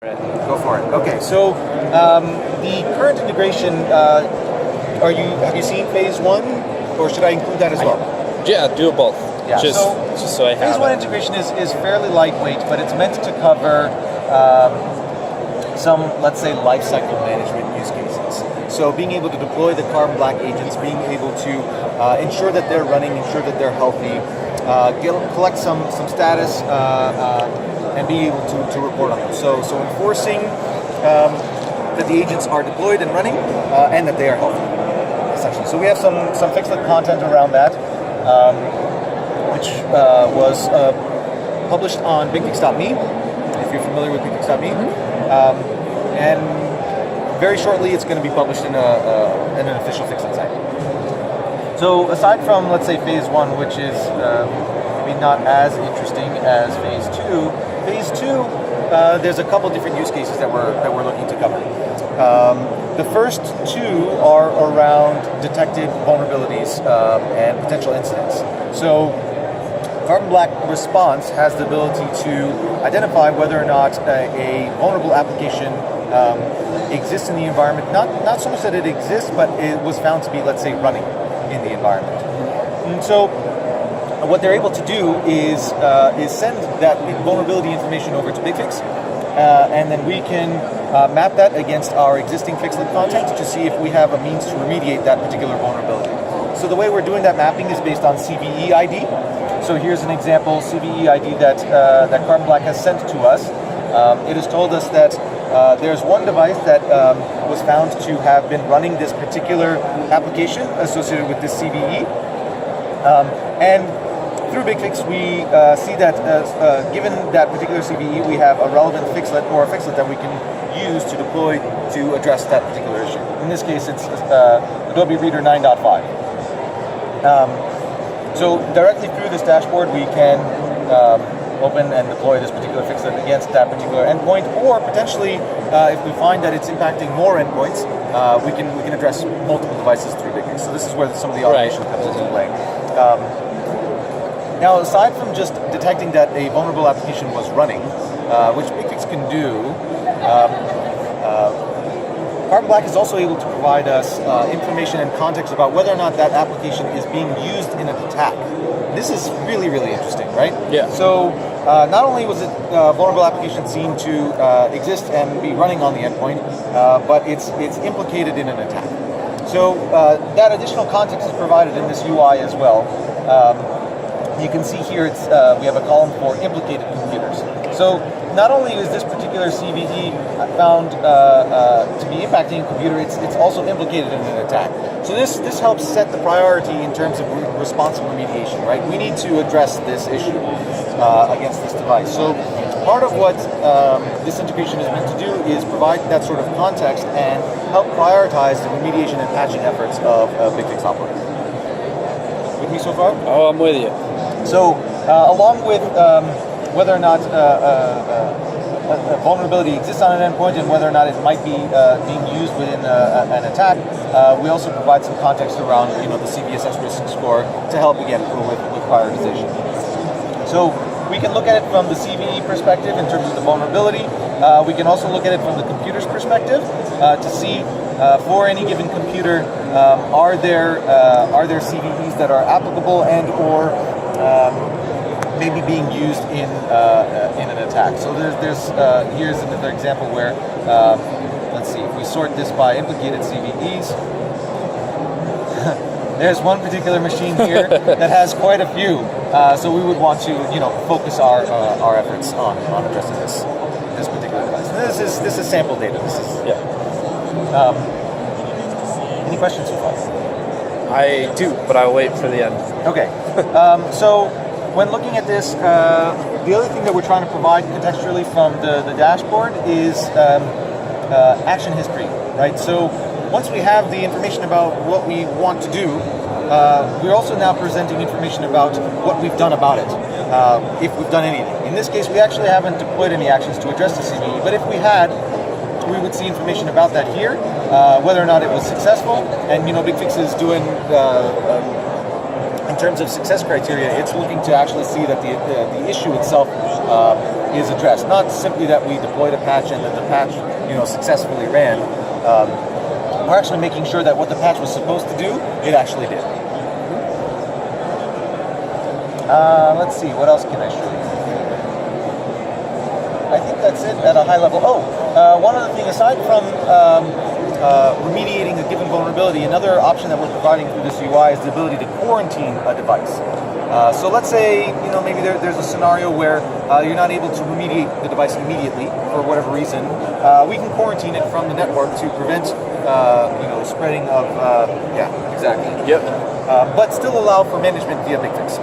Go for it. Okay, so the current integration, have you seen phase one, or should I include that as well? Yeah, do both. Yeah. Just so I have phase one integration is fairly lightweight, but it's meant to cover some, let's say, lifecycle management use cases. So being able to deploy the Carbonblack agents, being able to ensure that they're running, ensure that they're healthy, collect some status, and be able to report on them. So enforcing that the agents are deployed and running, and that they are healthy, essentially. So we have some fixed content around that, which was published on Bigdix.me, if you're familiar with Bigdix.me. And very shortly it's going to be published in an official fixed site. So aside from, let's say, phase one, which is maybe not as interesting as phase two, there's a couple different use cases that we're looking to cover. The first two are around detected vulnerabilities and potential incidents. So Carbonblack Response has the ability to identify whether or not a vulnerable application exists in the environment. Not so much that it exists, but it was found to be, let's say, running in the environment. And so what they're able to do is send that vulnerability information over to Bigdix, and then we can map that against our existing fixlet content to see if we have a means to remediate that particular vulnerability. So the way we're doing that mapping is based on CVE ID. So here's an example CVE ID that Carbonblack has sent to us. It has told us that there's one device that was found to have been running this particular application associated with this CVE. And through Bigdix, we see that given that particular CVE, we have a relevant fixlet or a fixlet that we can use to deploy to address that particular issue. In this case, it's Adobe Reader 9.5. So directly through this dashboard, we can open and deploy this particular fixlet against that particular endpoint, or potentially, if we find that it's impacting more endpoints, we can address multiple devices through Bigdix. So this is where some of the automation comes into play. Now, aside from just detecting that a vulnerable application was running, which Bigdix can do, Carbonblack is also able to provide us information and context about whether or not that application is being used in an attack. This is really, really interesting, right? Yeah. So not only was it vulnerable application seen to exist and be running on the endpoint, but it's implicated in an attack. So that additional context is provided in this UI as well. You can see here we have a column for implicated computers. So not only is this particular CVE found to be impacting a computer, it's also implicated in an attack. So this helps set the priority in terms of responsive remediation, right? We need to address this issue against this device. So part of what this integration is meant to do is provide that sort of context and help prioritize the remediation and patching efforts of Bigdix operators. With me so far? Oh, I'm with you. So along with whether or not a vulnerability exists on an endpoint and whether or not it might be being used within an attack, we also provide some context around the CVSS risk score to help again with prioritization. So we can look at it from the CVE perspective in terms of the vulnerability. We can also look at it from the computer's perspective to see for any given computer are there CVEs that are applicable and or maybe being used in an attack. So here's another example where let's see, if we sort this by implicated CVEs, there's one particular machine here that has quite a few. So we would want to focus our efforts on addressing this particular device. And this is sample data. This is any questions so far? I do, but I'll wait for the end. Okay. So when looking at this, the other thing that we're trying to provide contextually from the dashboard is action history, right? So once we have the information about what we want to do, we're also now presenting information about what we've done about it, if we've done anything. In this case, we actually haven't deployed any actions to address the CVE, but if we had, we would see information about that here, whether or not it was successful, and Bigdix is doing in terms of success criteria, it's looking to actually see that the issue itself is addressed. Not simply that we deployed a patch and that the patch, successfully ran. We're actually making sure that what the patch was supposed to do, it actually did. Let's see, what else can I show you? I think that's it at a high level. One other thing, aside from remediating a given vulnerability, another option that we're providing through this UI is the ability to quarantine a device. So let's say, maybe there's a scenario where you're not able to remediate the device immediately for whatever reason. We can quarantine it from the network to prevent, spreading of, exactly. Yep. But still allow for management via Bigdix.